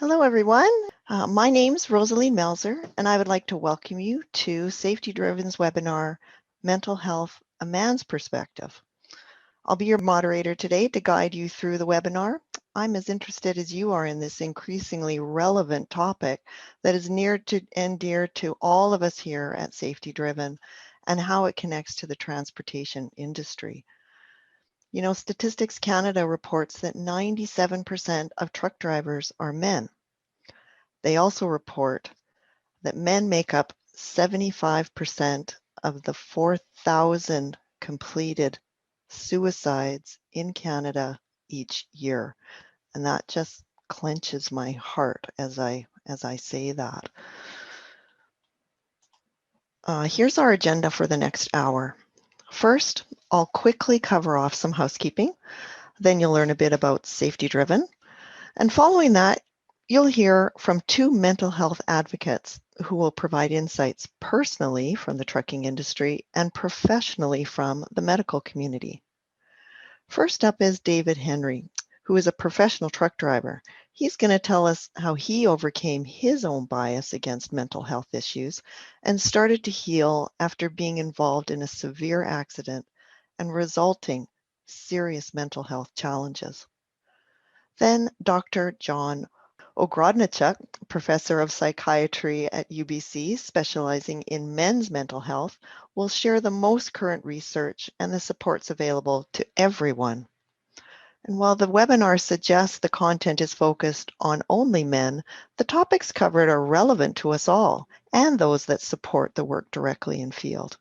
Hello, everyone. My name's Rosalie Melzer, and I would like to welcome you to SafetyDriven's webinar, Mental Health, A Man's Perspective. I'll be your moderator today to guide you through the webinar. I'm as interested as you are in this increasingly relevant topic that is near to and dear to all of us here at SafetyDriven and how it connects to the transportation industry. You know, Statistics Canada reports that 97% of truck drivers are men. They also report that men make up 75% of the 4,000 completed suicides in Canada each year. And that just clenches my heart as I say that. Here's our agenda for the next hour. First, I'll quickly cover off some housekeeping. Then you'll learn a bit about SafetyDriven. And following that, you'll hear from two mental health advocates who will provide insights personally from the trucking industry and professionally from the medical community. First up is David Henry, who is a professional truck driver. He's going to tell us how he overcame his own bias against mental health issues and started to heal after being involved in a severe accident and resulting serious mental health challenges. Then Dr. John Ogrodnichuk, professor of psychiatry at UBC, specializing in men's mental health, will share the most current research and the supports available to everyone. And while the webinar suggests the content is focused on only men, the topics covered are relevant to us all and those that support the work directly in field.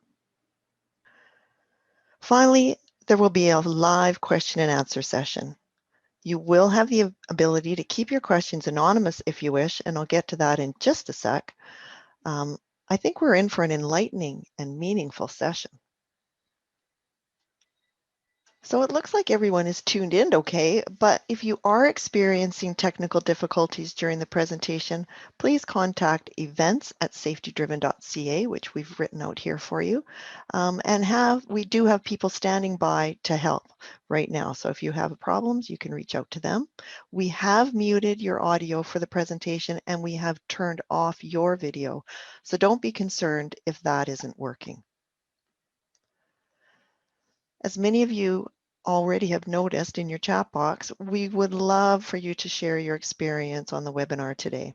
Finally, there will be a live question and answer session. You will have the ability to keep your questions anonymous if you wish, and I'll get to that in just a sec. I think we're in for an enlightening and meaningful session. So it looks like everyone is tuned in okay, but if you are experiencing technical difficulties during the presentation, please contact events@safetydriven.ca, which we've written out here for you. And we do have people standing by to help right now. So if you have problems, you can reach out to them. We have muted your audio for the presentation and we have turned off your video. So don't be concerned if that isn't working. As many of you already have noticed in your chat box, we would love for you to share your experience on the webinar today.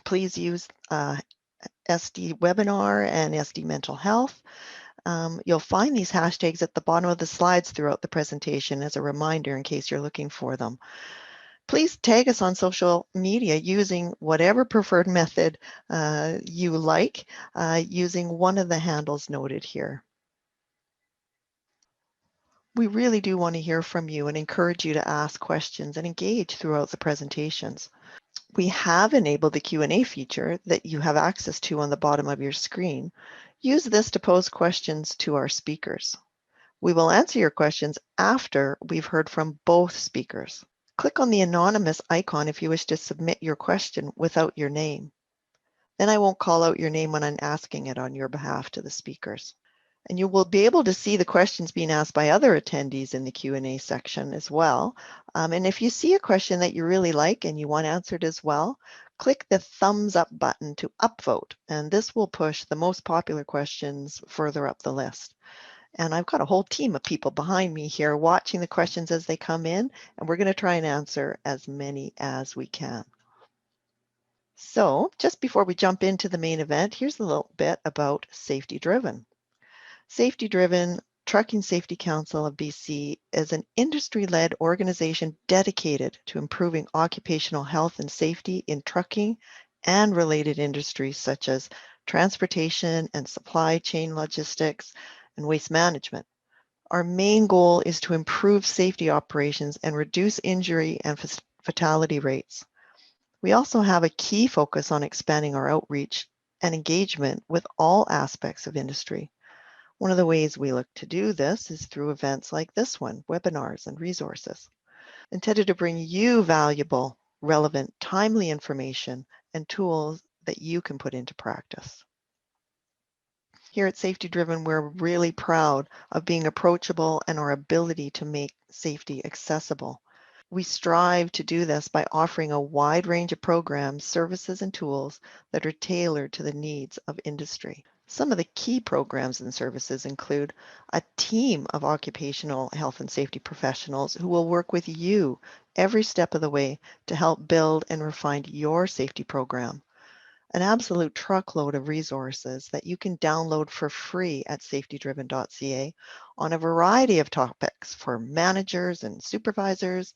Please use SD Webinar and SD Mental Health. You'll find these hashtags at the bottom of the slides throughout the presentation as a reminder in case you're looking for them. Please tag us on social media using whatever preferred method you like, using one of the handles noted here. We really do want to hear from you and encourage you to ask questions and engage throughout the presentations. We have enabled the Q&A feature that you have access to on the bottom of your screen. Use this to pose questions to our speakers. We will answer your questions after we've heard from both speakers. Click on the anonymous icon if you wish to submit your question without your name. Then I won't call out your name when I'm asking it on your behalf to the speakers. And you will be able to see the questions being asked by other attendees in the Q&A section as well. And if you see a question that you really like and you want answered as well, click the thumbs up button to upvote, and this will push the most popular questions further up the list. And I've got a whole team of people behind me here watching the questions as they come in, and we're going to try and answer as many as we can. So just before we jump into the main event, here's a little bit about SafetyDriven. SafetyDriven Trucking Safety Council of BC is an industry-led organization dedicated to improving occupational health and safety in trucking and related industries such as transportation and supply chain logistics and waste management. Our main goal is to improve safety operations and reduce injury and fatality rates. We also have a key focus on expanding our outreach and engagement with all aspects of industry. One of the ways we look to do this is through events like this one, webinars and resources, intended to bring you valuable, relevant, timely information and tools that you can put into practice. Here at SafetyDriven, we're really proud of being approachable and our ability to make safety accessible. We strive to do this by offering a wide range of programs, services, and tools that are tailored to the needs of industry. Some of the key programs and services include a team of occupational health and safety professionals who will work with you every step of the way to help build and refine your safety program. An absolute truckload of resources that you can download for free at safetydriven.ca on a variety of topics for managers and supervisors,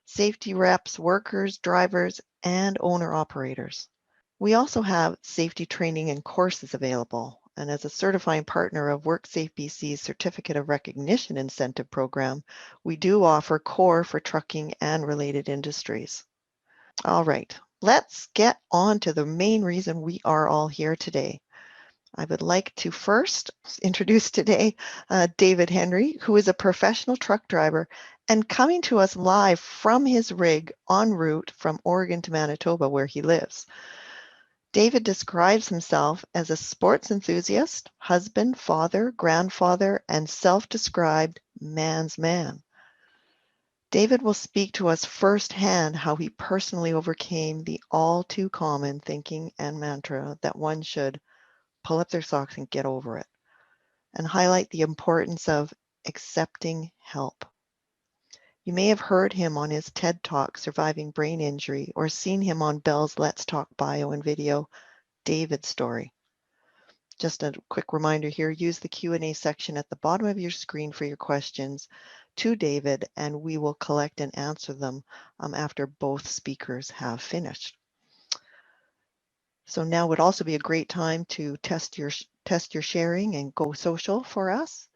safety reps, workers, drivers, and owner-operators. We also have safety training and courses available. And as a certifying partner of WorkSafe BC's Certificate of Recognition Incentive Program, we do offer core for trucking and related industries. All right, let's get on to the main reason we are all here today. I would like to first introduce today David Henry, who is a professional truck driver and coming to us live from his rig en route from Oregon to Manitoba, where he lives. David describes himself as a sports enthusiast, husband, father, grandfather, and self-described man's man. David will speak to us firsthand how he personally overcame the all too common thinking and mantra that one should pull up their socks and get over it, and highlight the importance of accepting help. You may have heard him on his TED Talk, Surviving Brain Injury, or seen him on Bell's Let's Talk bio and video, David's Story. Just a quick reminder here, use the Q&A section at the bottom of your screen for your questions to David, and we will collect and answer them after both speakers have finished. So now would also be a great time to test your sharing and go social for us.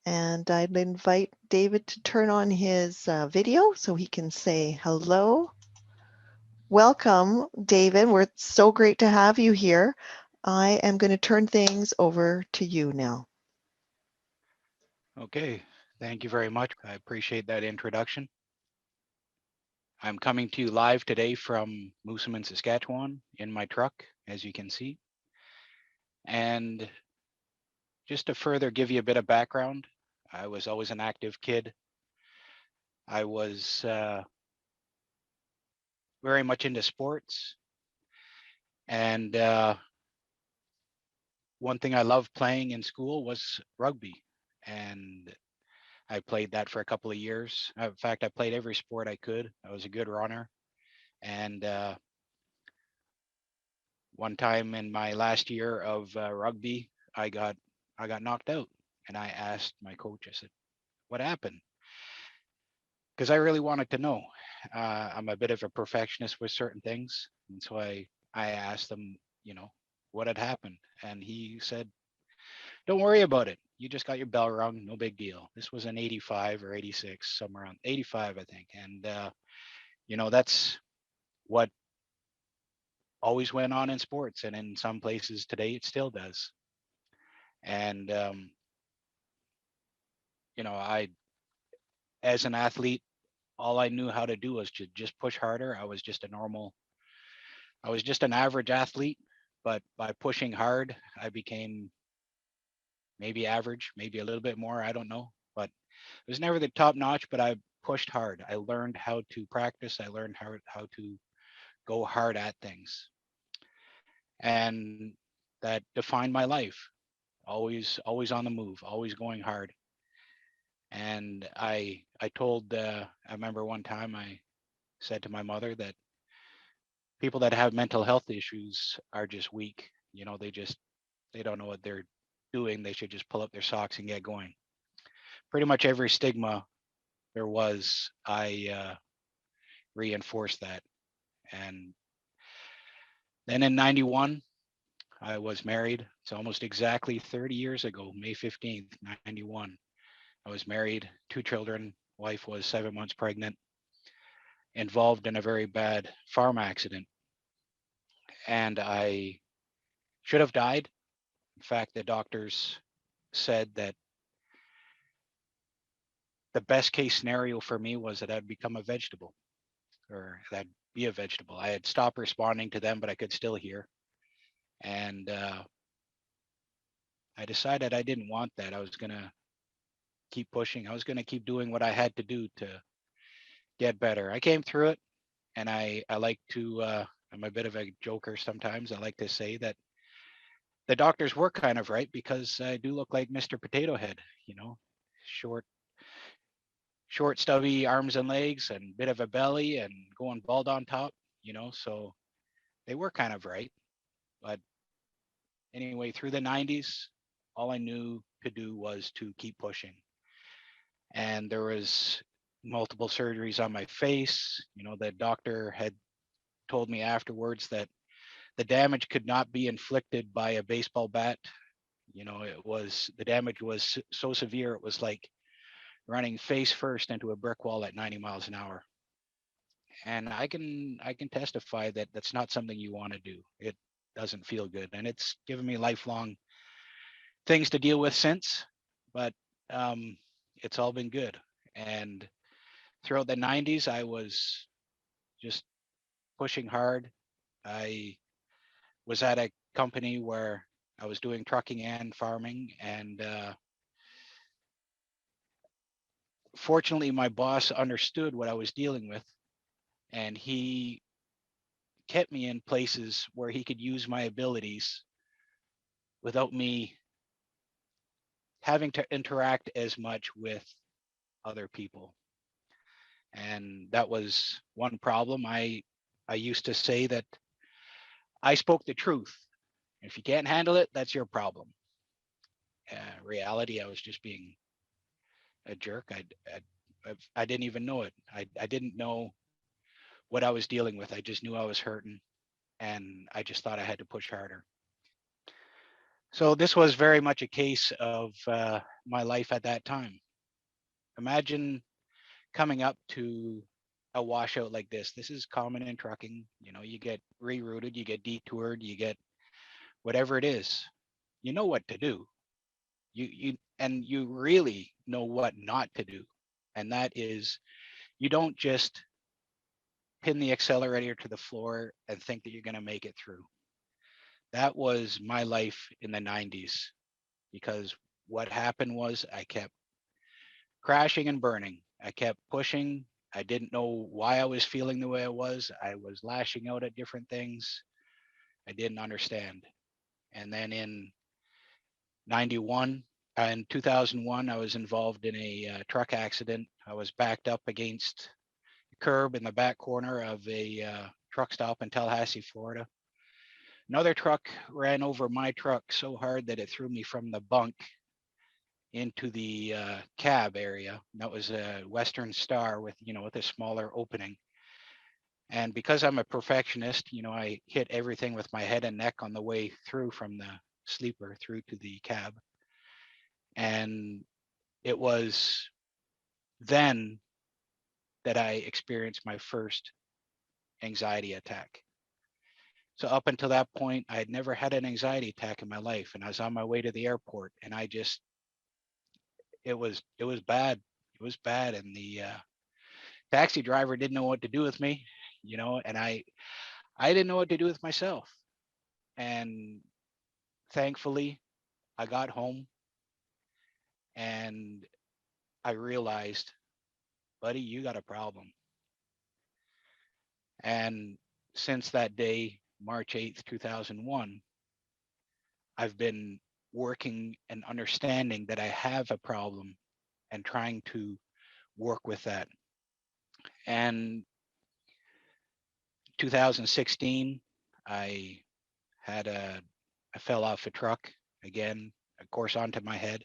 And I'd invite David to turn on his video so he can say hello. Welcome, David. We're so great to have you here. I am going to turn things over to you now. Okay, thank you very much. I appreciate that introduction. I'm coming to you live today from Moosomin, Saskatchewan in my truck, as you can see. And just to further give you a bit of background, I was always an active kid. I was very much into sports. And one thing I loved playing in school was rugby. And I played that for a couple of years. In fact, I played every sport I could. I was a good runner. And one time in my last year of rugby, I got knocked out, and I asked my coach. I said, "What happened?" Because I really wanted to know. I'm a bit of a perfectionist with certain things, and so I asked him, what had happened, and he said, "Don't worry about it. You just got your bell rung. No big deal." This was in '85 or '86, somewhere around '85, I think, and that's what always went on in sports, and in some places today it still does. And I, as an athlete, all I knew how to do was to just push harder. I was just an average athlete, but by pushing hard, I became maybe average, maybe a little bit more, I don't know, but it was never the top notch, but I pushed hard. I learned how to practice. I learned how to go hard at things. And that defined my life. Always on the move, always going hard. And I remember one time I said to my mother that people that have mental health issues are just weak. They don't know what they're doing. They should just pull up their socks and get going. Pretty much every stigma there was, I reinforced that. And then in '91, I was married. It's almost exactly 30 years ago, May 15th, '91. I was married, 2 children. Wife was 7 months pregnant, involved in a very bad farm accident. And I should have died. In fact, the doctors said that the best case scenario for me was that I'd become a vegetable, or that I'd be a vegetable. I had stopped responding to them, but I could still hear. And I decided I didn't want that. I was going to keep pushing. I was going to keep doing what I had to do to get better. I came through it, and I like to, I'm a bit of a joker sometimes. I like to say that the doctors were kind of right, because I do look like Mr. Potato Head, you know, short, stubby arms and legs and bit of a belly and going bald on top, you know, so they were kind of right. But anyway, through the 90s, all I knew to do was to keep pushing. And there was multiple surgeries on my face. You know, the doctor had told me afterwards that the damage could not be inflicted by a baseball bat. You know, the damage was so severe, it was like running face first into a brick wall at 90 miles an hour. And I can testify that that's not something you want to do. It doesn't feel good, and it's given me lifelong things to deal with since. But um, it's all been good. And throughout the 90s, I was just pushing hard. I was at a company where I was doing trucking and farming, and fortunately, my boss understood what I was dealing with, and he kept me in places where he could use my abilities without me having to interact as much with other people. And that was one problem. I used to say that I spoke the truth. If you can't handle it, that's your problem. Reality, I was just being a jerk. I didn't even know it. I didn't know what I was dealing with. I just knew I was hurting, and I just thought I had to push harder. So this was very much a case of my life at that time. Imagine coming up to a washout like this. This is common in trucking. You know, you get rerouted, you get detoured, you get whatever it is. You know what to do. You really know what not to do. And that is, you don't just pin the accelerator to the floor and think that you're going to make it through. That was my life in the 90s, because what happened was I kept crashing and burning. I kept pushing. I didn't know why I was feeling the way I was. I was lashing out at different things. I didn't understand. And then in 91, in 2001, I was involved in a truck accident. I was backed up against the curb in the back corner of a truck stop in Tallahassee, Florida. Another truck ran over my truck so hard that it threw me from the bunk into the cab area. That was a Western Star with, with a smaller opening. And because I'm a perfectionist, I hit everything with my head and neck on the way through from the sleeper through to the cab. And it was then that I experienced my first anxiety attack. So up until that point, I had never had an anxiety attack in my life. And I was on my way to the airport, and it was bad. It was bad. And the taxi driver didn't know what to do with me, and I didn't know what to do with myself. And thankfully, I got home and I realized, buddy, you got a problem. And since that day, March 8th, 2001, I've been working and understanding that I have a problem and trying to work with that. And 2016, I had I fell off a truck again, of course, onto my head.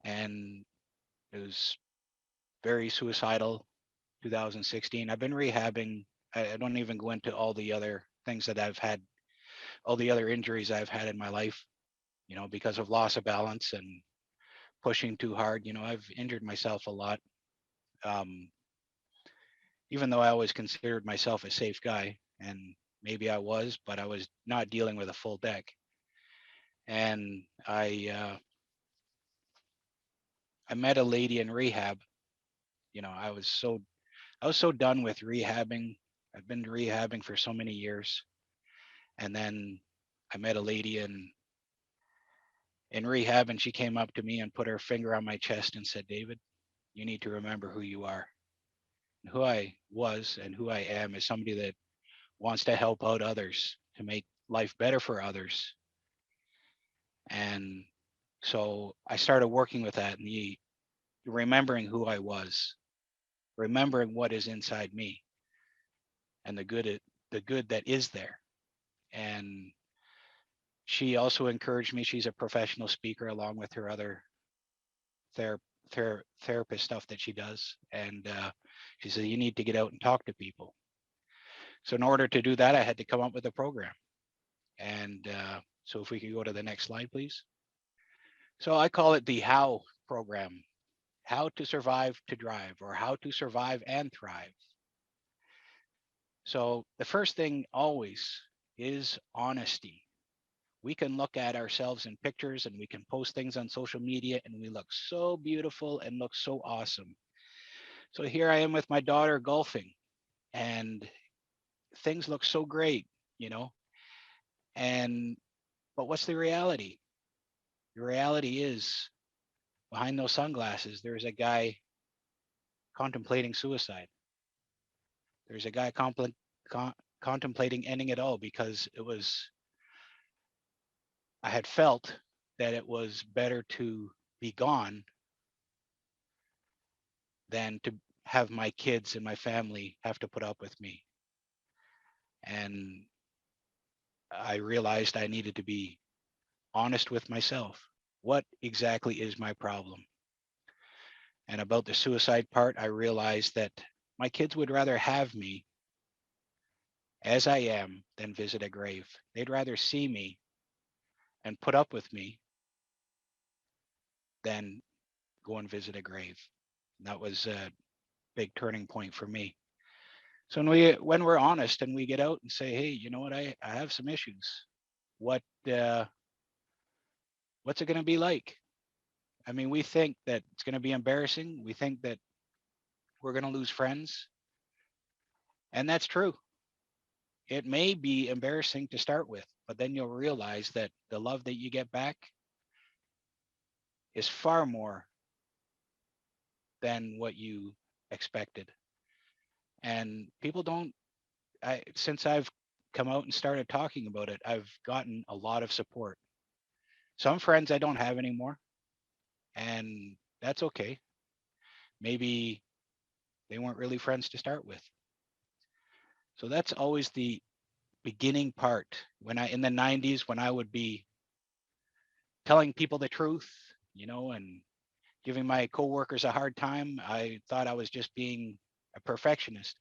And it was very suicidal. 2016. I've been rehabbing. I don't even go into all the other things that I've had, all the other injuries I've had in my life, because of loss of balance and pushing too hard. I've injured myself a lot. Um, Even though I always considered myself a safe guy, and maybe I was, but I was not dealing with a full deck. And I met a lady in rehab. I was so done with rehabbing. I've been rehabbing for so many years. And then I met a lady in rehab, and she came up to me and put her finger on my chest and said, David, you need to remember who you are. Who I was and who I am is somebody that wants to help out others, to make life better for others. And so I started working with that, and remembering who I was, remembering what is inside me, and the good that is there. And she also encouraged me. She's a professional speaker along with her other ther- therapist stuff that she does. And she said, you need to get out and talk to people. So in order to do that, I had to come up with a program. And so if we could go to the next slide, please. So I call it the HOW program, how to survive to drive, or how to survive and thrive. So the first thing always is honesty. We can look at ourselves in pictures and we can post things on social media and we look so beautiful and look so awesome. So here I am with my daughter golfing and things look so great, you know. And but what's the reality? The reality is behind those sunglasses, there's a guy contemplating suicide. There's a guy contemplating ending it all because I had felt that it was better to be gone than to have my kids and my family have to put up with me. And I realized I needed to be honest with myself. What exactly is my problem? And about the suicide part, I realized that my kids would rather have me as I am than visit a grave. They'd rather see me and put up with me than go and visit a grave. And that was a big turning point for me. So when we're honest and we get out and say, hey, you know what, I have some issues. What what's it going to be like? I mean, we think that it's going to be embarrassing. We think that we're going to lose friends, and that's true. It may be embarrassing to start with, but then you'll realize that the love that you get back is far more than what you expected. And people don't since I've come out and started talking about it, I've gotten a lot of support. Some friends I don't have anymore, and that's okay. Maybe they weren't really friends to start with. So that's always the beginning part. When I in the 90s, when I would be telling people the truth, you know, and giving my coworkers a hard time, I thought I was just being a perfectionist.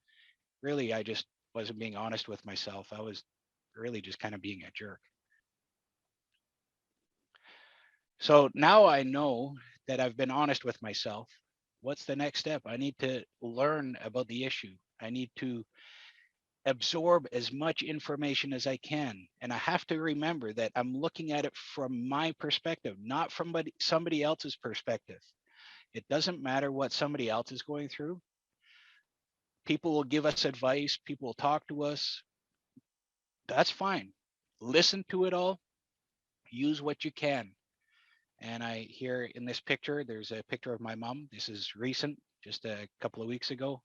Really, I just wasn't being honest with myself. I was really just kind of being a jerk. So now I know that I've been honest with myself. What's the next step? I need to learn about the issue. I need to absorb as much information as I can. And I have to remember that I'm looking at it from my perspective, not from somebody else's perspective. It doesn't matter what somebody else is going through. People will give us advice, people will talk to us. That's fine. Listen to it all, use what you can. And I here in this picture, there's a picture of my mom. This is recent, just a couple of weeks ago.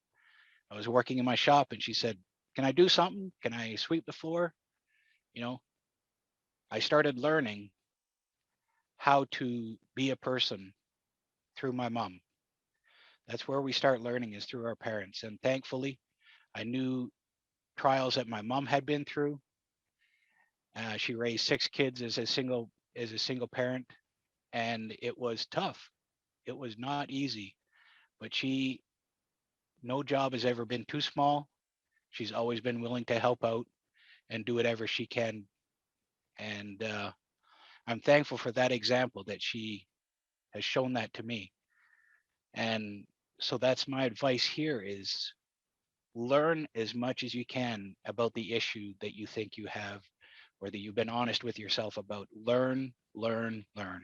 I was working in my shop and she said, can I do something? Can I sweep the floor? You know, I started learning how to be a person through my mom. That's where we start learning is through our parents. And thankfully, I knew trials that my mom had been through. She raised 6 kids as a single parent, and it was tough. It was not easy, but no job has ever been too small. She's always been willing to help out and do whatever she can. And I'm thankful for that example that she has shown that to me. And so that's my advice here is learn as much as you can about the issue that you think you have or that you've been honest with yourself about. Learn, learn, learn.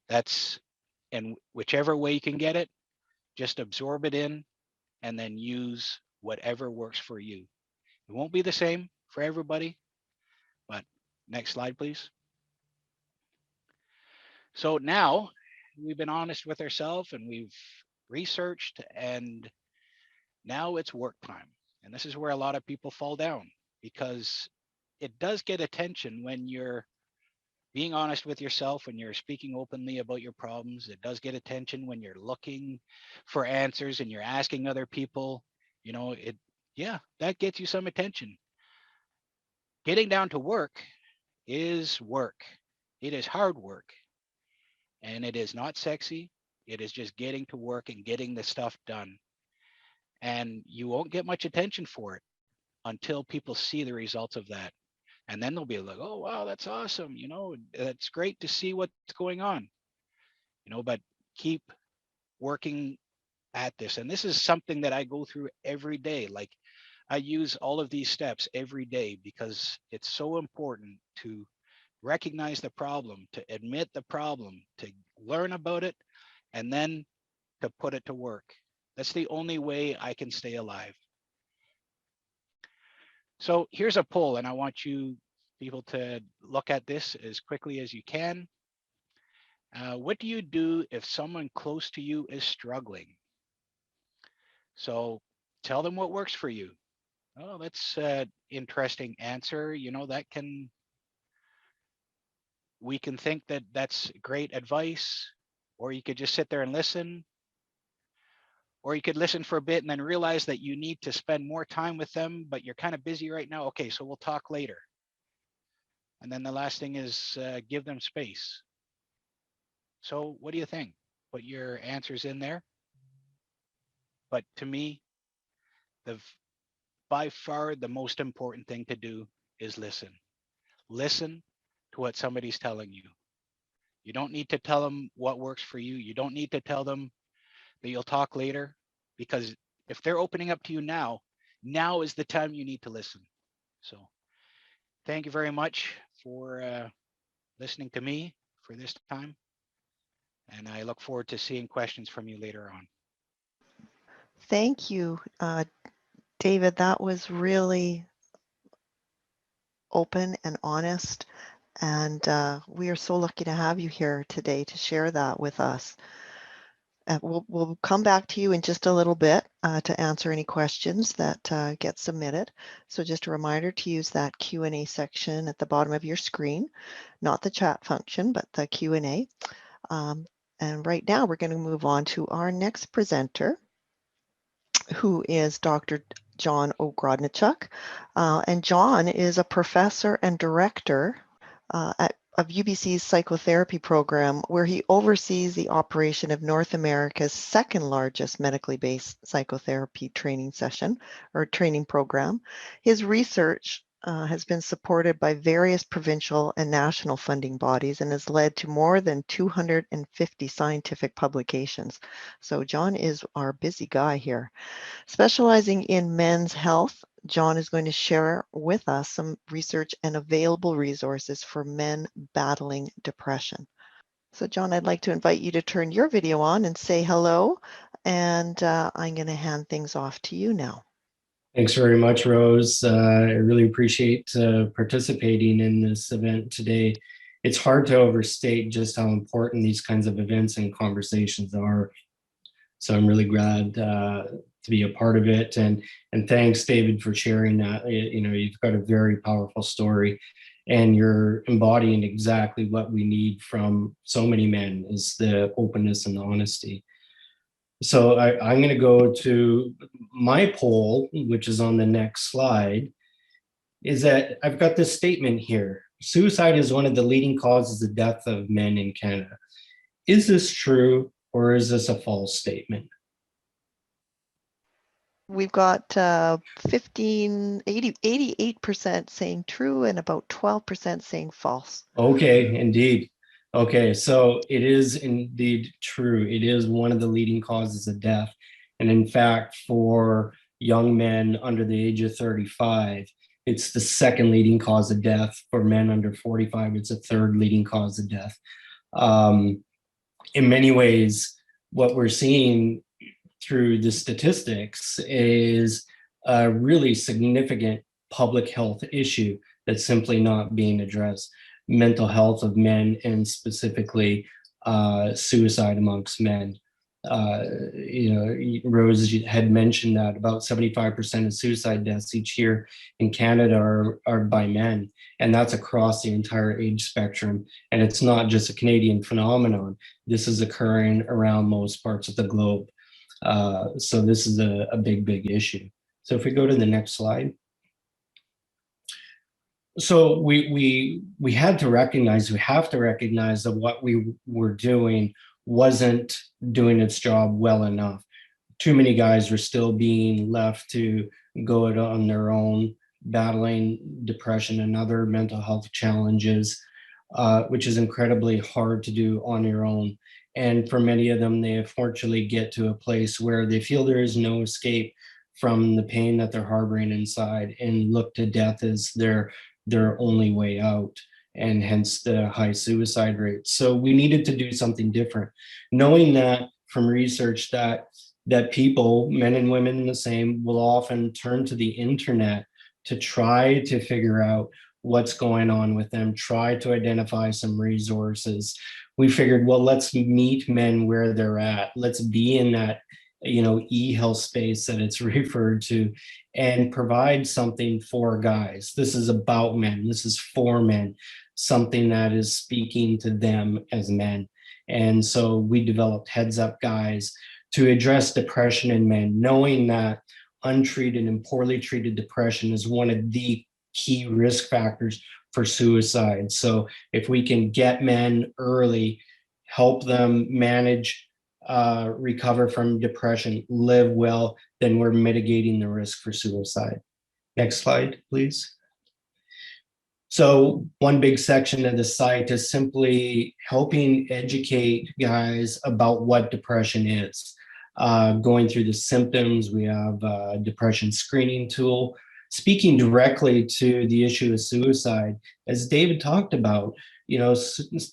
That's in whichever way you can get it, just absorb it in and then use whatever works for you. It won't be the same for everybody, but next slide, please. So now we've been honest with ourselves and we've researched and Now it's work time. And this is where a lot of people fall down, because it does get attention when you're being honest with yourself, when you're speaking openly about your problems. It does get attention when you're looking for answers and you're asking other people. Yeah, that gets you some attention. Getting down to work is work. It is hard work, and it is not sexy. It is just getting to work and getting the stuff done. And you won't get much attention for it until people see the results of that. And then they'll be like, oh, wow, that's awesome. That's great to see what's going on. But keep working at this. And this is something that I go through every day. Like, I use all of these steps every day because it's so important to recognize the problem, to admit the problem, to learn about it, and then to put it to work. That's the only way I can stay alive. So here's a poll, and I want you people to look at this as quickly as you can. What do you do if someone close to you is struggling? So tell them what works for you. Oh, that's an interesting answer. We can think that that's great advice, or you could just sit there and listen, or you could listen for a bit and then realize that you need to spend more time with them, but you're kind of busy right now. Okay, so we'll talk later. And then the last thing is give them space. So what do you think? Put your answers in there. But to me, the by far the most important thing to do is listen. Listen to what somebody's telling you. You don't need to tell them what works for you. You don't need to tell them that you'll talk later, because if they're opening up to you now, now is the time you need to listen. So thank you very much for listening to me for this time. And I look forward to seeing questions from you later on. Thank you, David. That was really open and honest. And we are so lucky to have you here today to share that with us. We'll come back to you in just a little bit to answer any questions that get submitted. So just a reminder to use that Q&A section at the bottom of your screen, not the chat function, but the Q&A. And right now we're going to move on to our next presenter, who is Dr. John Ogrodnichuk. And John is a professor and director of UBC's psychotherapy program, where he oversees the operation of North America's second largest medically based psychotherapy training session or training program. His research has been supported by various provincial and national funding bodies and has led to more than 250 scientific publications. So John is our busy guy here. Specializing in men's health, John is going to share with us some research and available resources for men battling depression. So John, I'd like to invite you to turn your video on and say hello, and I'm going to hand things off to you now. Thanks very much, Rose. I really appreciate participating in this event today. It's hard to overstate just how important these kinds of events and conversations are. So I'm really glad to be a part of it. And thanks, David, for sharing that. You've got a very powerful story, and you're embodying exactly what we need from so many men, is the openness and the honesty. So I'm going to go to my poll, which is on the next slide, is that I've got this statement here. Suicide is one of the leading causes of death of men in Canada. Is this true, or is this a false statement? We've got 88% saying true and about 12% saying false. Okay, indeed. Okay, so it is indeed true. It is one of the leading causes of death. And in fact, for young men under the age of 35, it's the second leading cause of death. For men under 45, it's a third leading cause of death. In many ways, what we're seeing through the statistics is a really significant public health issue that's simply not being addressed. Mental health of men, and specifically suicide amongst men. Rose had mentioned that about 75% of suicide deaths each year in Canada are by men, and that's across the entire age spectrum. And it's not just a Canadian phenomenon. This is occurring around most parts of the globe. So this is a big issue. So if we go to the next slide. So we have to recognize that what we were doing wasn't doing its job well enough. Too many guys were still being left to go it on their own, battling depression and other mental health challenges, which is incredibly hard to do on your own. And for many of them, they unfortunately get to a place where they feel there is no escape from the pain that they're harboring inside and look to death as their only way out, and hence the high suicide rate. So we needed to do something different, knowing that from research that people, men and women the same, will often turn to the internet to try to figure out what's going on with them, try to identify some resources. We figured, well, let's meet men where they're at. Let's be in that e-health space that it's referred to, and provide something for guys. This is about men. This is for men, something that is speaking to them as men. And so we developed Heads Up Guys to address depression in men, knowing that untreated and poorly treated depression is one of the key risk factors for suicide. So if we can get men early, help them manage, recover from depression, live well, then we're mitigating the risk for suicide. Next slide, please. So one big section of the site is simply helping educate guys about what depression is. Going through the symptoms, we have a depression screening tool, speaking directly to the issue of suicide. As David talked about,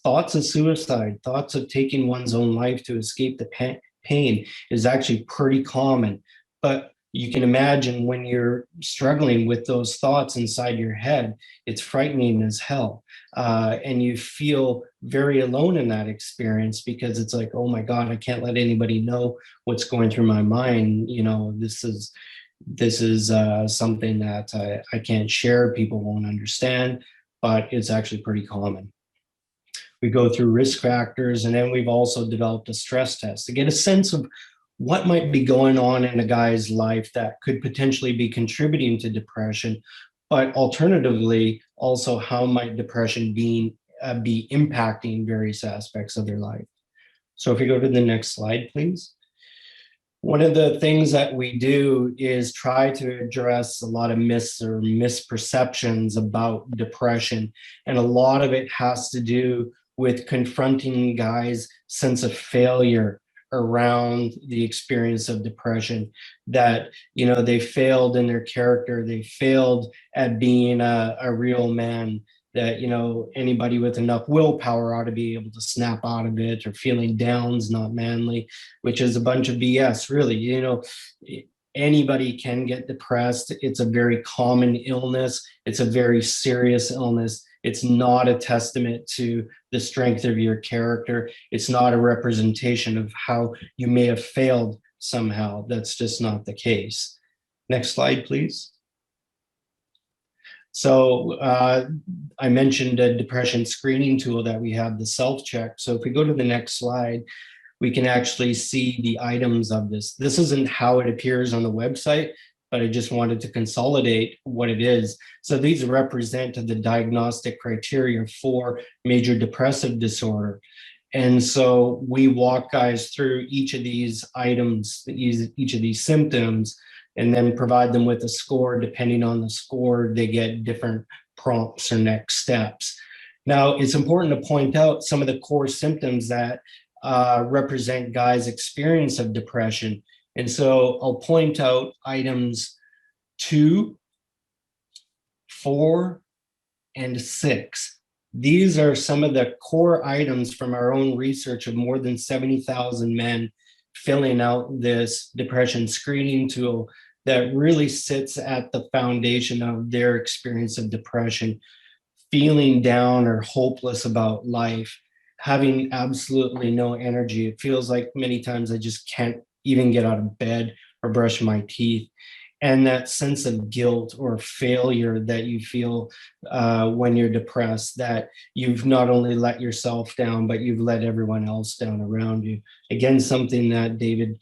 thoughts of suicide, thoughts of taking one's own life to escape the pain is actually pretty common. But you can imagine when you're struggling with those thoughts inside your head, it's frightening as hell. And you feel very alone in that experience, because it's like, oh my God, I can't let anybody know what's going through my mind. This is something that I can't share, people won't understand, but it's actually pretty common. We go through risk factors, and then we've also developed a stress test to get a sense of what might be going on in a guy's life that could potentially be contributing to depression, but alternatively, also how might depression be impacting various aspects of their life. So if you go to the next slide, please. One of the things that we do is try to address a lot of myths or misperceptions about depression. And a lot of it has to do with confronting guys' sense of failure around the experience of depression, that, they failed in their character, they failed at being a real man, that, anybody with enough willpower ought to be able to snap out of it, or feeling down's not manly, which is a bunch of BS, really. Anybody can get depressed. It's a very common illness. It's a very serious illness. It's not a testament to the strength of your character. It's not a representation of how you may have failed somehow. That's just not the case. Next slide, please. So I mentioned a depression screening tool that we have, the self-check. So if we go to the next slide, we can actually see the items of this. This isn't how it appears on the website, but I just wanted to consolidate what it is. So these represent the diagnostic criteria for major depressive disorder. And so we walk guys through each of these items, each of these symptoms, and then provide them with a score. Depending on the score, they get different prompts or next steps. Now, it's important to point out some of the core symptoms that represent guys' experience of depression. And so I'll point out items 2, 4, and 6. These are some of the core items from our own research of more than 70,000 men filling out this depression screening tool that really sits at the foundation of their experience of depression, feeling down or hopeless about life, having absolutely no energy. It feels like many times I just can't even get out of bed or brush my teeth. And that sense of guilt or failure that you feel when you're depressed, that you've not only let yourself down, but you've let everyone else down around you. Again, something that David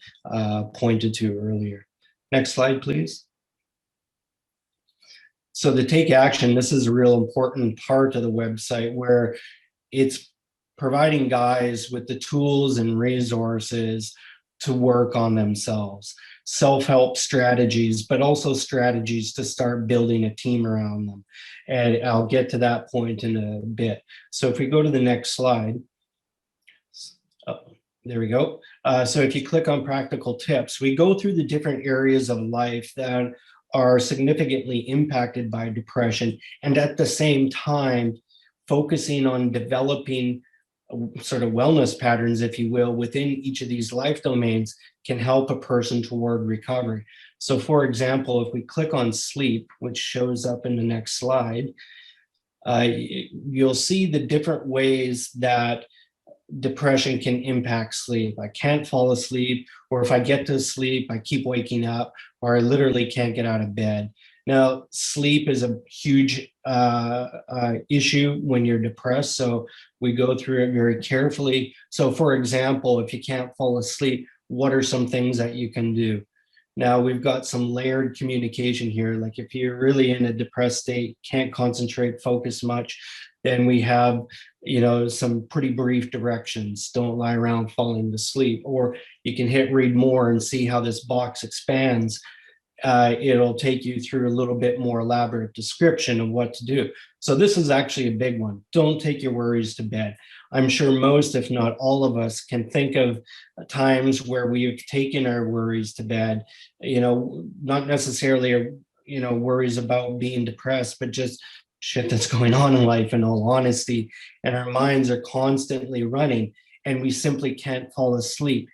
pointed to earlier. Next slide, please. So the take action, this is a real important part of the website where it's providing guys with the tools and resources to work on themselves, self-help strategies, but also strategies to start building a team around them. And I'll get to that point in a bit. So if we go to the next slide, oh, there we go. So if you click on practical tips, we go through the different areas of life that are significantly impacted by depression, and at the same time, focusing on developing sort of wellness patterns, if you will, within each of these life domains can help a person toward recovery. So for example, if we click on sleep, which shows up in the next slide, you'll see the different ways that depression can impact sleep. I can't fall asleep, or if I get to sleep, I keep waking up, or I literally can't get out of bed. Now, sleep is a huge issue when you're depressed, so we go through it very carefully. So for example, if you can't fall asleep, what are some things that you can do? Now, we've got some layered communication here. Like if you're really in a depressed state, can't concentrate, focus much, then we have, some pretty brief directions. Don't lie around falling to sleep. Or you can hit read more and see how this box expands. It'll take you through a little bit more elaborate description of what to do. So this is actually a big one. Don't take your worries to bed. I'm sure most, if not all of us, can think of times where we've taken our worries to bed, not necessarily, worries about being depressed, but just shit that's going on in life, in all honesty. And our minds are constantly running and we simply can't fall asleep.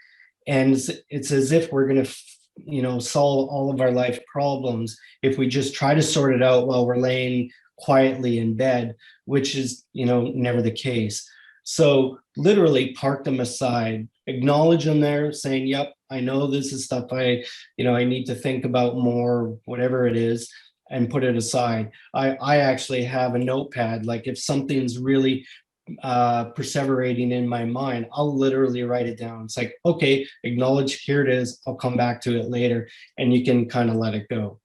And it's as if we're going to solve all of our life problems if we just try to sort it out while we're laying quietly in bed, which is never the case. So literally park them aside, acknowledge them there, saying, yep, I know this is stuff I need to think about more, whatever it is, and put it aside. I actually have a notepad. Like if something's really perseverating in my mind, I'll literally write it down. It's like, okay, acknowledge, here it is, I'll come back to it later, and you can kind of let it go.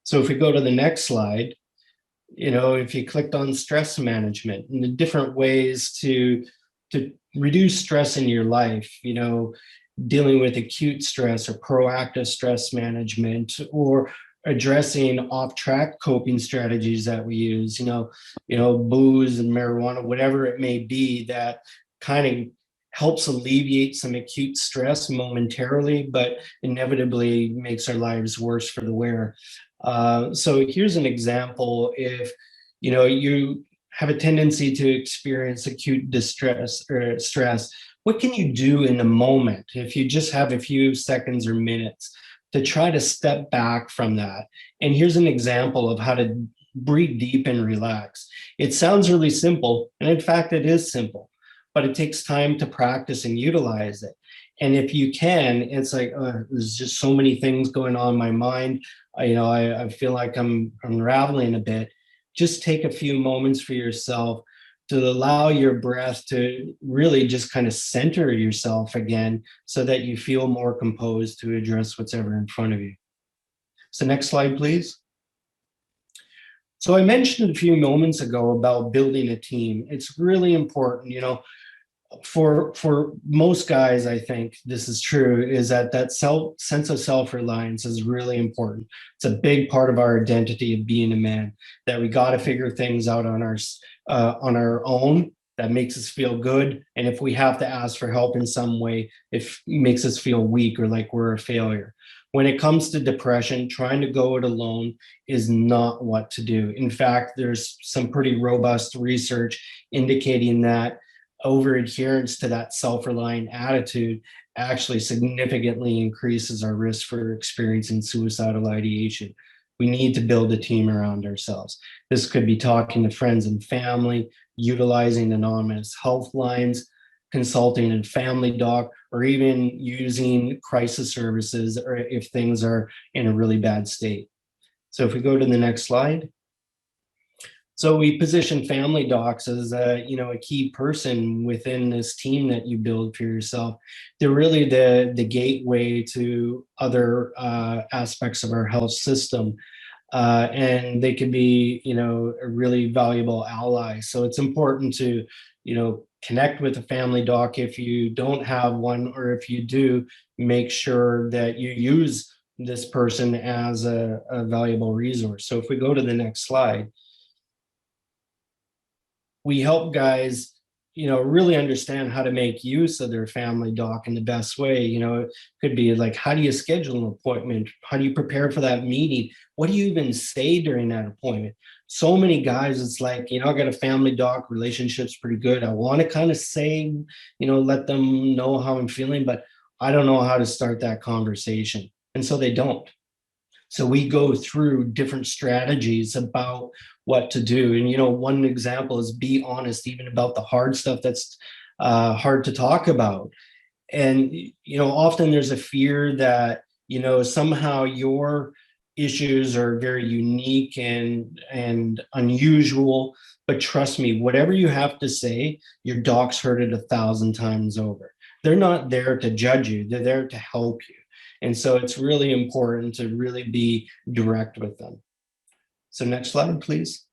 So if we go to the next slide, if you clicked on stress management and the different ways to reduce stress in your life, dealing with acute stress or proactive stress management, or addressing off-track coping strategies that we use, booze and marijuana, whatever it may be, that kind of helps alleviate some acute stress momentarily, but inevitably makes our lives worse for the wearer. So here's an example. If you have a tendency to experience acute distress or stress, what can you do in the moment if you just have a few seconds or minutes to try to step back from that? And here's an example of how to breathe deep and relax. It sounds really simple, and in fact, it is simple, but it takes time to practice and utilize it. And if you can, it's like, there's just so many things going on in my mind. I feel like I'm unraveling a bit. Just take a few moments for yourself to allow your breath to really just kind of center yourself again so that you feel more composed to address what's ever in front of you. So next slide, please. So I mentioned a few moments ago about building a team. It's really important, for most guys, I think this is true, is that sense of self-reliance is really important. It's a big part of our identity of being a man, that we got to figure things out on our own. That makes us feel good. And if we have to ask for help in some way, it makes us feel weak or like we're a failure. When it comes to depression, trying to go it alone is not what to do. In fact, there's some pretty robust research indicating that over-adherence to that self-reliant attitude actually significantly increases our risk for experiencing suicidal ideation. We need to build a team around ourselves. This could be talking to friends and family, utilizing anonymous health lines, consulting a family doc, or even using crisis services or if things are in a really bad state. So if we go to the next slide. So we position family docs as a key person within this team that you build for yourself. They're really the gateway to other aspects of our health system. And they can be, a really valuable ally. So it's important to, connect with a family doc if you don't have one, or if you do, make sure that you use this person as a valuable resource. So if we go to the next slide, we help guys, really understand how to make use of their family doc in the best way. It could be like, how do you schedule an appointment? How do you prepare for that meeting? What do you even say during that appointment? So many guys, it's like, I got a family doc, relationship's pretty good. I want to kind of say, let them know how I'm feeling, but I don't know how to start that conversation. And so they don't. So we go through different strategies about what to do. And, one example is be honest, even about the hard stuff that's hard to talk about. And, often there's a fear that, somehow your issues are very unique and unusual. But trust me, whatever you have to say, your doc's heard it 1,000 times over. They're not there to judge you. They're there to help you. And so it's really important to really be direct with them. So next slide, please.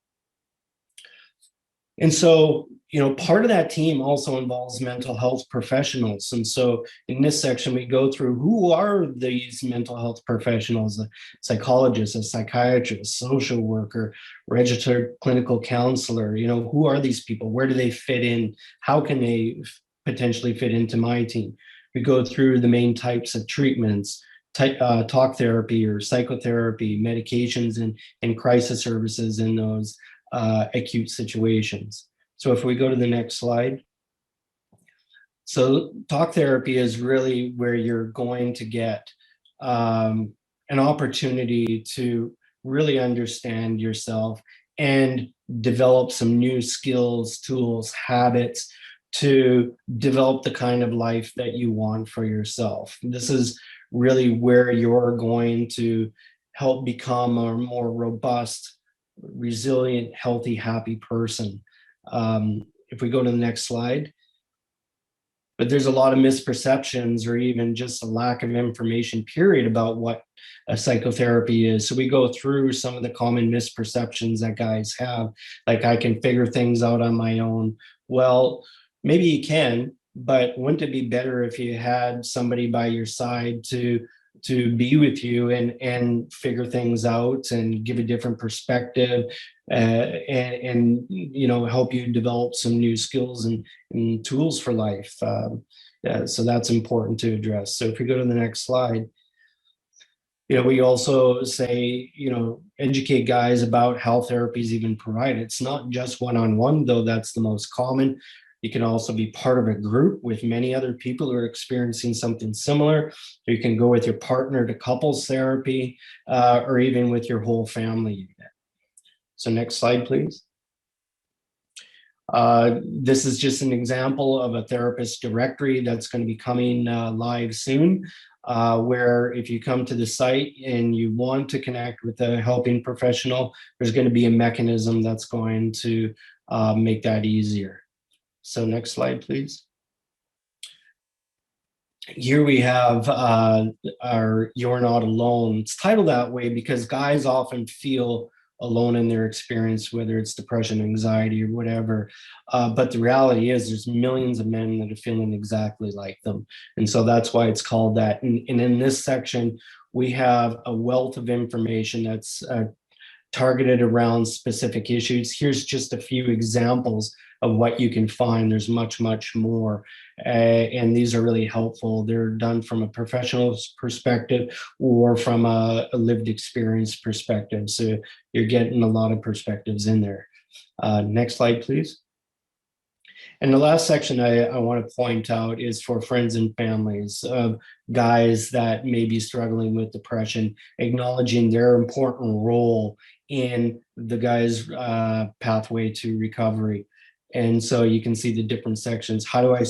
And so, part of that team also involves mental health professionals. And so in this section, we go through who are these mental health professionals: a psychologist, a psychiatrist, social worker, registered clinical counselor. Who are these people? Where do they fit in? How can they potentially fit into my team? We go through the main types of treatments, talk therapy or psychotherapy, medications, and crisis services in those acute situations. So if we go to the next slide. So talk therapy is really where you're going to get an opportunity to really understand yourself and develop some new skills, tools, habits to develop the kind of life that you want for yourself. This is really where you're going to help become a more robust, resilient, healthy, happy person. If we go to the next slide. But there's a lot of misperceptions or even just a lack of information, period, about what a psychotherapy is. So we go through some of the common misperceptions that guys have, like, I can figure things out on my own. Well, maybe you can, but wouldn't it be better if you had somebody by your side to be with you and figure things out and give a different perspective, and help you develop some new skills and tools for life. So that's important to address. So if we go to the next slide. We also say, educate guys about how therapy is even provided. It's not just one-on-one, though that's the most common. You can also be part of a group with many other people who are experiencing something similar. You can go with your partner to couples therapy, or even with your whole family unit. So next slide, please. This is just an example of a therapist directory that's going to be coming live soon, where if you come to the site and you want to connect with a helping professional, there's going to be a mechanism that's going to make that easier. So next slide, please. Here we have our You're Not Alone. It's titled that way because guys often feel alone in their experience, whether it's depression, anxiety, or whatever. But the reality is there's millions of men that are feeling exactly like them. And so that's why it's called that. And in this section, we have a wealth of information that's targeted around specific issues. Here's just a few examples of what you can find. There's much, much more. And these are really helpful. They're done from a professional perspective or from a lived experience perspective. So you're getting a lot of perspectives in there. Next slide, please. And the last section I want to point out is for friends and families of guys that may be struggling with depression, acknowledging their important role in the guy's pathway to recovery. And so you can see the different sections. How do I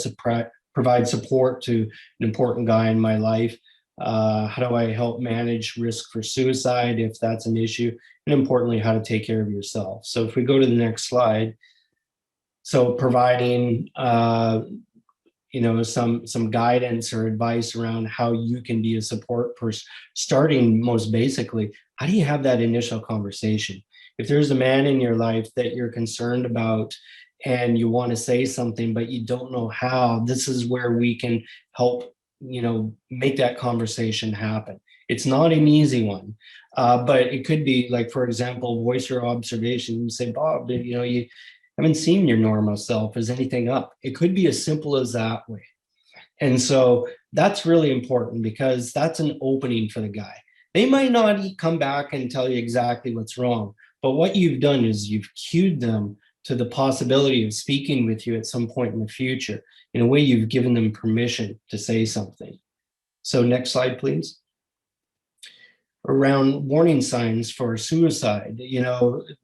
provide support to an important guy in my life? How do I help manage risk for suicide if that's an issue? And importantly, how to take care of yourself. So if we go to the next slide, so providing some guidance or advice around how you can be a support person, starting most basically, how do you have that initial conversation? If there's a man in your life that you're concerned about and you want to say something, but you don't know how, this is where we can help, make that conversation happen. It's not an easy one, but it could be like, for example, voice your observation. You say, Bob, you haven't seen your normal self. Is anything up? It could be as simple as that way. And so that's really important because that's an opening for the guy. They might not come back and tell you exactly what's wrong, but what you've done is you've cued them to the possibility of speaking with you at some point in the future. In a way, you've given them permission to say something. So next slide, please. Around warning signs for suicide,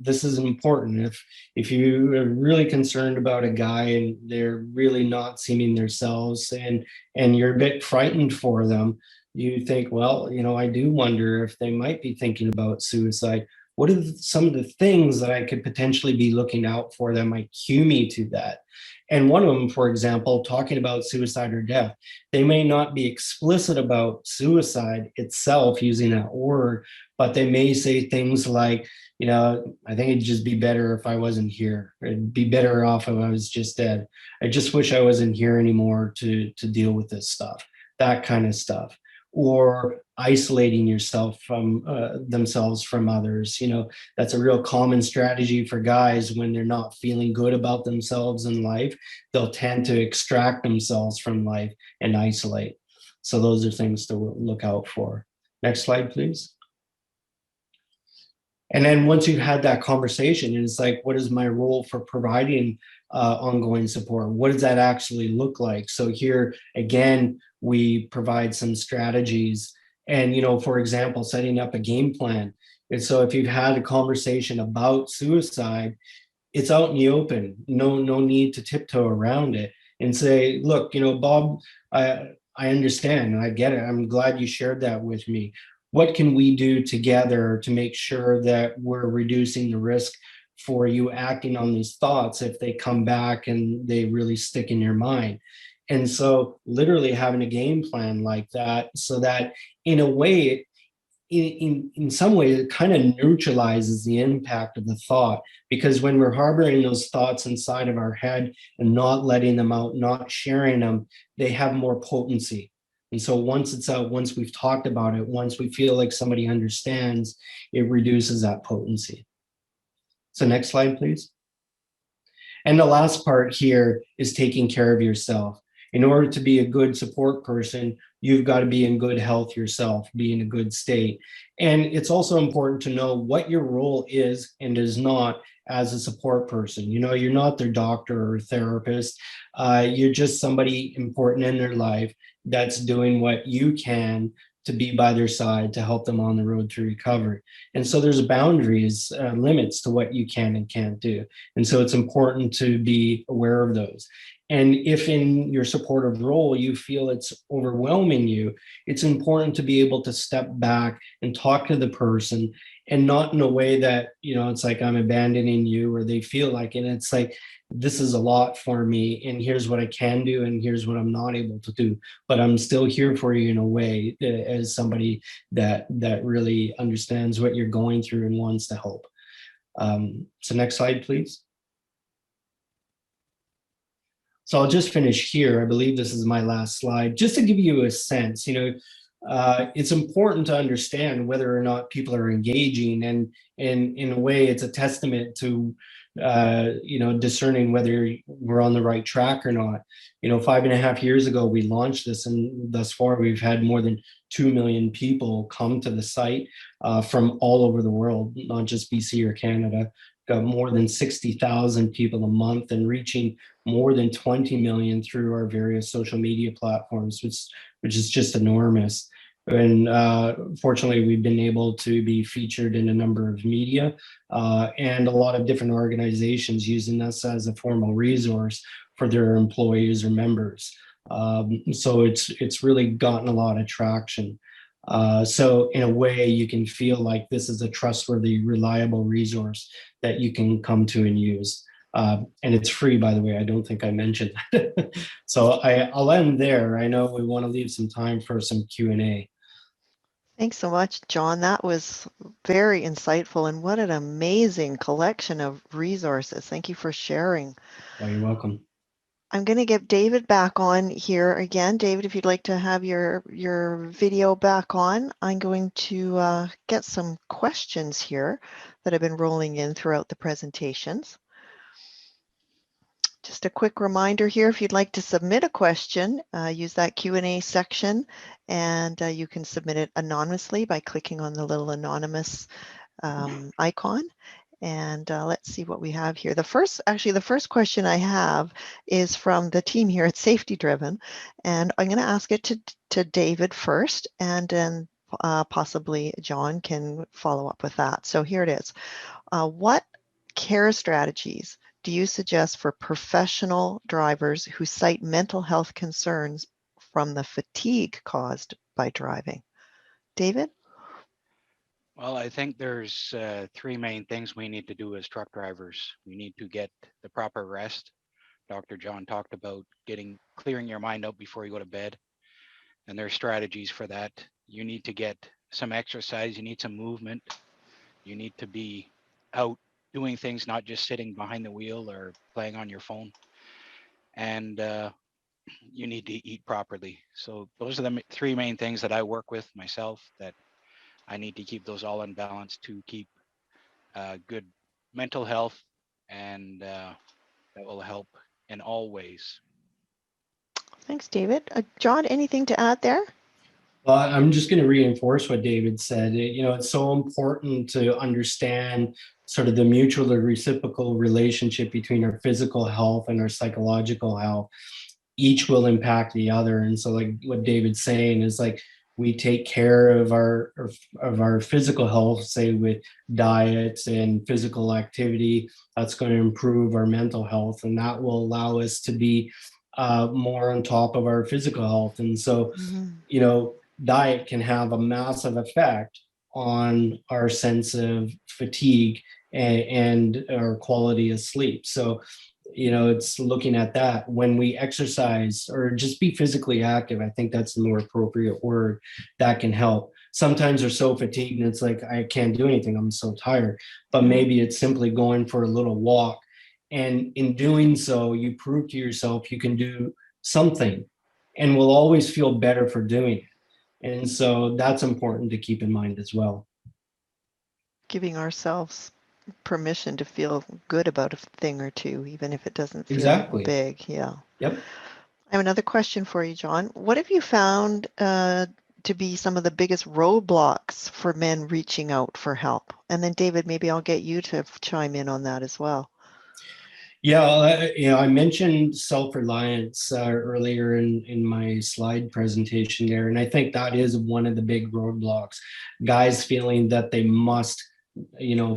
this is important. If you are really concerned about a guy and they're really not seeming themselves and you're a bit frightened for them, you think, well, I do wonder if they might be thinking about suicide. What are some of the things that I could potentially be looking out for that might cue me to that? And one of them, for example, talking about suicide or death, they may not be explicit about suicide itself using that word, but they may say things like, I think it'd just be better if I wasn't here. It'd be better off if I was just dead. I just wish I wasn't here anymore to deal with this stuff, that kind of stuff. Or isolating yourself from themselves from others. That's a real common strategy for guys when they're not feeling good about themselves in life. They'll tend to extract themselves from life and isolate. So those are things to look out for. Next slide, please. And then once you've had that conversation, it's like, what is my role for providing ongoing support? What does that actually look like? So here, again, we provide some strategies and, for example, setting up a game plan. And so if you've had a conversation about suicide, it's out in the open, no need to tiptoe around it and say, look, Bob, I understand and I get it. I'm glad you shared that with me. What can we do together to make sure that we're reducing the risk for you acting on these thoughts if they come back and they really stick in your mind? And so literally having a game plan like that, so that in a way, in some way, it kind of neutralizes the impact of the thought. Because when we're harboring those thoughts inside of our head and not letting them out, not sharing them, they have more potency. And so once it's out, once we've talked about it, once we feel like somebody understands, it reduces that potency. So next slide, please. And the last part here is taking care of yourself. In order to be a good support person, you've got to be in good health yourself, be in a good state. And it's also important to know what your role is and is not as a support person. You're not their doctor or therapist. You're just somebody important in their life that's doing what you can to be by their side to help them on the road to recovery. And so there's boundaries, limits to what you can and can't do. And so it's important to be aware of those. And if in your supportive role, you feel it's overwhelming you, it's important to be able to step back and talk to the person, and not in a way that, it's like I'm abandoning you, or they feel like it. It's like, this is a lot for me, and here's what I can do, and here's what I'm not able to do. But I'm still here for you in a way, as somebody that really understands what you're going through and wants to help. So next slide, please. So I'll just finish here. I believe this is my last slide, just to give you a sense. It's important to understand whether or not people are engaging, and in a way, it's a testament to discerning whether we're on the right track or not. 5.5 years ago, we launched this, and thus far we've had more than 2 million people come to the site from all over the world, not just BC or Canada, got more than 60,000 people a month and reaching more than 20 million through our various social media platforms, which is just enormous. And fortunately, we've been able to be featured in a number of media and a lot of different organizations using us as a formal resource for their employees or members. So it's really gotten a lot of traction. So in a way, you can feel like this is a trustworthy, reliable resource that you can come to and use. And it's free, by the way. I don't think I mentioned that. So I'll end there. I know we want to leave some time for some Q&A. Thanks so much, John. That was very insightful, and what an amazing collection of resources. Thank you for sharing. Oh, you're welcome. I'm going to get David back on here again. David, if you'd like to have your video back on, I'm going to get some questions here that have been rolling in throughout the presentations. Just a quick reminder here, if you'd like to submit a question, use that Q&A section, and you can submit it anonymously by clicking on the little anonymous icon. And let's see what we have here. The first question I have is from the team here at SafetyDriven, and I'm going to ask it to David first, and then possibly John can follow up with that. So here it is. What care strategies do you suggest for professional drivers who cite mental health concerns from the fatigue caused by driving? David? Well, I think there's three main things we need to do as truck drivers. We need to get the proper rest. Dr. John talked about clearing your mind out before you go to bed, and there's strategies for that. You need to get some exercise. You need some movement. You need to be out doing things, not just sitting behind the wheel or playing on your phone. And you need to eat properly. So those are the three main things that I work with myself, that I need to keep those all in balance to keep good mental health, and that will help in all ways. Thanks, David. John, anything to add there? Well, I'm just going to reinforce what David said. It's so important to understand sort of the mutual or reciprocal relationship between our physical health and our psychological health. Each will impact the other. And so like what David's saying is like, we take care of our physical health, say with diet and physical activity, that's going to improve our mental health, and that will allow us to be more on top of our physical health. And so, diet can have a massive effect on our sense of fatigue and our quality of sleep. So, it's looking at that when we exercise or just be physically active. I think that's the more appropriate word. That can help. Sometimes we're so fatigued and it's like, I can't do anything, I'm so tired. But maybe it's simply going for a little walk. And in doing so, you prove to yourself you can do something and will always feel better for doing it. And so that's important to keep in mind as well. Giving ourselves permission to feel good about a thing or two, even if it doesn't feel big. Yeah. Yep. I have another question for you, John. What have you found to be some of the biggest roadblocks for men reaching out for help? And then David, maybe I'll get you to chime in on that as well. Yeah, I mentioned self-reliance earlier in my slide presentation there, and I think that is one of the big roadblocks. Guys feeling that they must,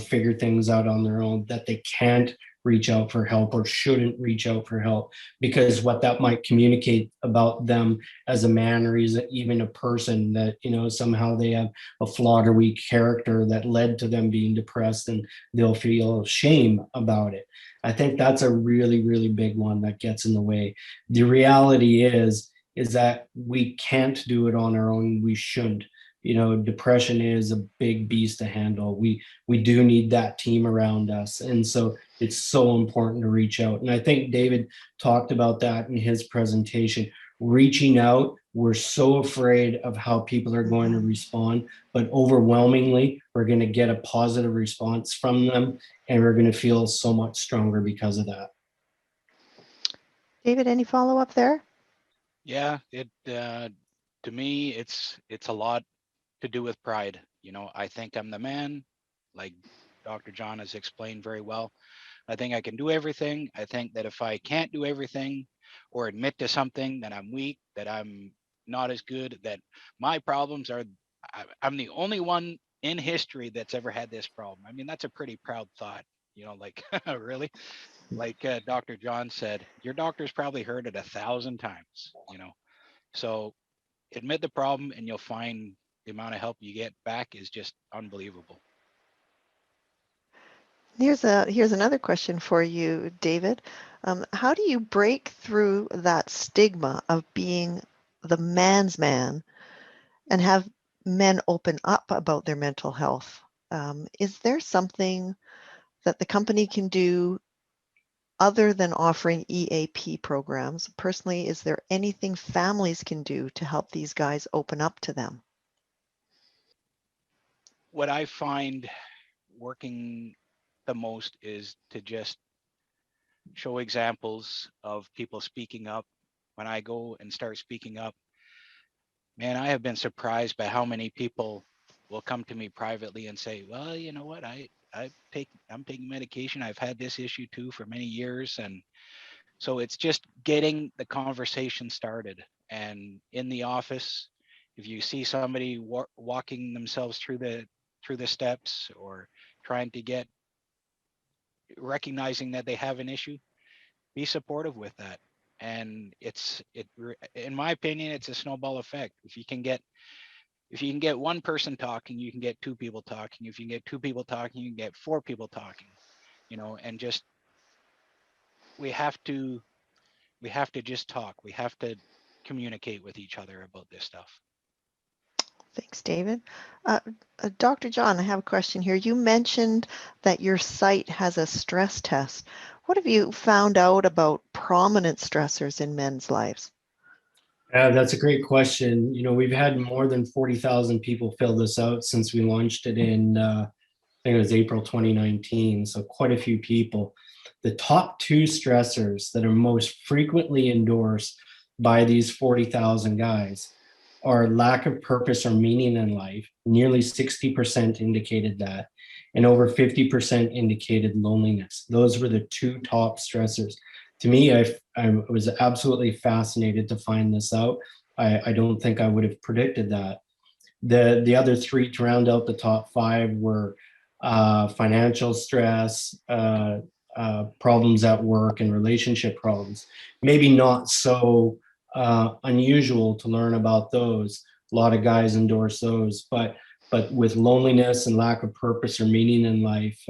figure things out on their own, that they can't reach out for help or shouldn't reach out for help, because what that might communicate about them as a man or even a person, that, somehow they have a flawed or weak character that led to them being depressed, and they'll feel shame about it. I think that's a really, really big one that gets in the way. The reality is that we can't do it on our own. We shouldn't. Depression is a big beast to handle. We do need that team around us. And so it's so important to reach out. And I think David talked about that in his presentation. Reaching out, we're so afraid of how people are going to respond, but overwhelmingly, we're going to get a positive response from them, and we're going to feel so much stronger because of that. David, any follow-up there? Yeah, to me, it's a lot to do with pride. I think I'm the man. Like Dr. John has explained very well. I think I can do everything. I think that if I can't do everything or admit to something, that I'm weak, that I'm not as good, that my problems are, I'm the only one in history that's ever had this problem. I mean, that's a pretty proud thought, you know, like, really? Like Dr. John said, your doctor's probably heard it 1,000 times, you know. So admit the problem and you'll find the amount of help you get back is just unbelievable. Here's another question for you, David. How do you break through that stigma of being the man's man and have men open up about their mental health? Is there something that the company can do other than offering EAP programs? Personally, is there anything families can do to help these guys open up to them? What I find working the most is to just show examples of people speaking up. When I go and start speaking up, man, I have been surprised by how many people will come to me privately and say, well, you know what, I'm taking medication. I've had this issue too for many years. And so it's just getting the conversation started. And in the office, if you see somebody walking themselves through the steps or trying to get recognizing that they have an issue, be supportive with that. And in my opinion, it's a snowball effect. If you can get one person talking, you can get two people talking. If you can get two people talking, you can get four people talking, you know. And just we have to just talk. We have to communicate with each other about this stuff. Thanks, David. Dr. John, I have a question here. You mentioned that your site has a stress test. What have you found out about prominent stressors in men's lives? That's a great question. You know, we've had more than 40,000 people fill this out since we launched it in, I think it was April 2019. So quite a few people. The top two stressors that are most frequently endorsed by these 40,000 guys are lack of purpose or meaning in life. Nearly 60% indicated that, and over 50% indicated loneliness. Those were the two top stressors. To me, I was absolutely fascinated to find this out. I don't think I would have predicted that. The other three to round out the top five were financial stress, problems at work, and relationship problems. Maybe not so unusual to learn about those. A lot of guys endorse those, but with loneliness and lack of purpose or meaning in life,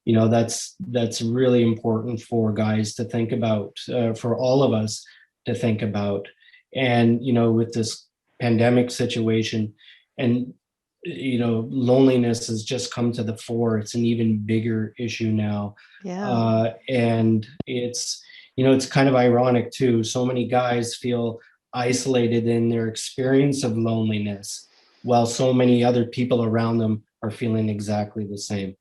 you know, that's really important for guys to think about, for all of us to think about. And you know, with this pandemic situation, and you know, loneliness has just come to the fore. It's an even bigger issue now. Yeah. And it's, you know, it's kind of ironic too. So many guys feel isolated in their experience of loneliness, while so many other people around them are feeling exactly the same.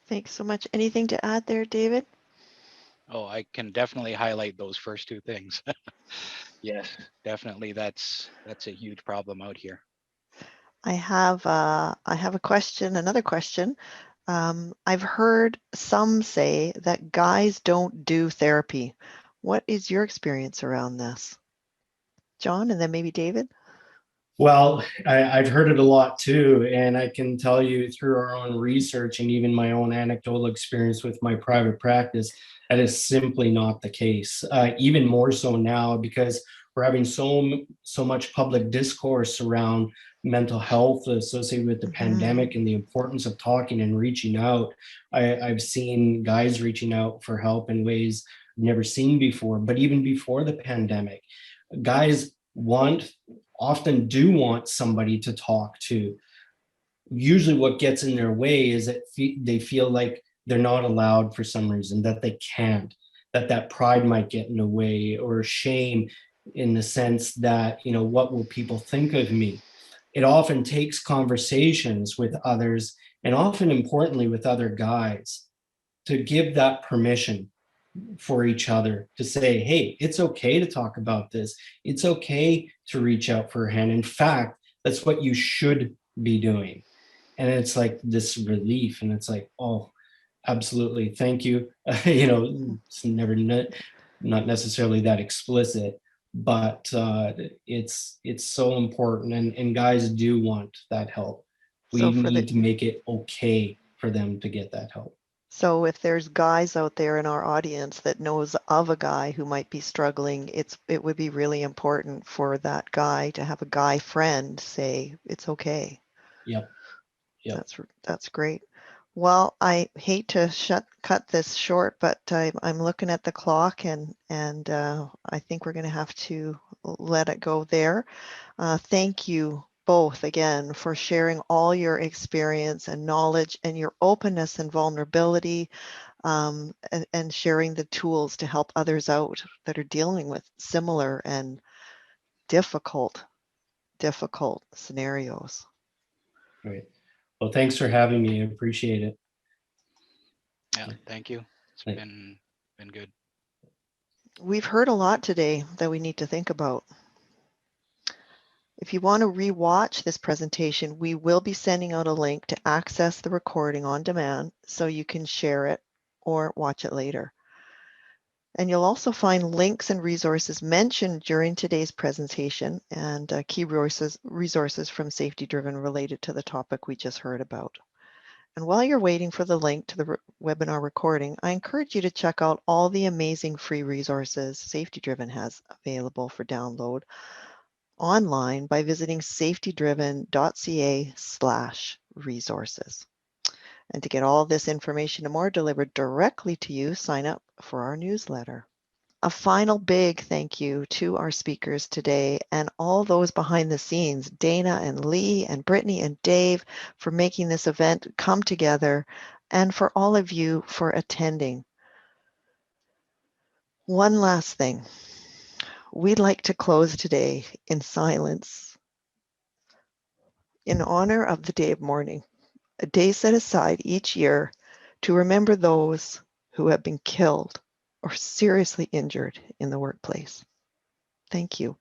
Thanks so much. Anything to add there, David? Oh, I can definitely highlight those first two things. Yes, definitely. That's a huge problem out here. I have a question, another question. I've heard some say that guys don't do therapy. What is your experience around this? John, and then maybe David? Well, I've heard it a lot too, and I can tell you through our own research and even my own anecdotal experience with my private practice, that is simply not the case. Even more so now, because we're having so much public discourse around mental health associated with the pandemic and the importance of talking and reaching out. I've seen guys reaching out for help in ways I've never seen before. But even before the pandemic, guys often do want somebody to talk to. Usually what gets in their way is that they feel like they're not allowed for some reason, that they can't, that pride might get in the way, or shame in the sense that, you know, what will people think of me? It often takes conversations with others, and often importantly with other guys, to give that permission for each other to say, hey, it's okay to talk about this. It's okay to reach out for a hand. In fact, that's what you should be doing. And it's like this relief, and it's like, oh, absolutely, thank you. You know, it's never not necessarily that explicit, but it's so important, and guys do want that help. So We for the need to make it okay for them to get that help. So if there's guys out there in our audience that knows of a guy who might be struggling, it would be really important for that guy to have a guy friend say, it's okay. Yep. Yep. That's great. Well, I hate to cut this short, but I'm looking at the clock, and I think we're going to have to let it go there. Thank you both again for sharing all your experience and knowledge and your openness and vulnerability, and sharing the tools to help others out that are dealing with similar and difficult scenarios. Great. Well, thanks for having me. I appreciate it. Yeah, thank you. It's been good. We've heard a lot today that we need to think about. If you want to re-watch this presentation, we will be sending out a link to access the recording on demand so you can share it or watch it later. And you'll also find links and resources mentioned during today's presentation, and key resources from SafetyDriven related to the topic we just heard about. And while you're waiting for the link to the webinar recording, I encourage you to check out all the amazing free resources SafetyDriven has available for download online by visiting safetydriven.ca/resources. And to get all this information and more delivered directly to you, sign up for our newsletter. A final big thank you to our speakers today and all those behind the scenes, Dana and Lee and Brittany and Dave, for making this event come together, and for all of you for attending. One last thing. We'd like to close today in silence in honor of the Day of Mourning, a day set aside each year to remember those who have been killed or seriously injured in the workplace. Thank you.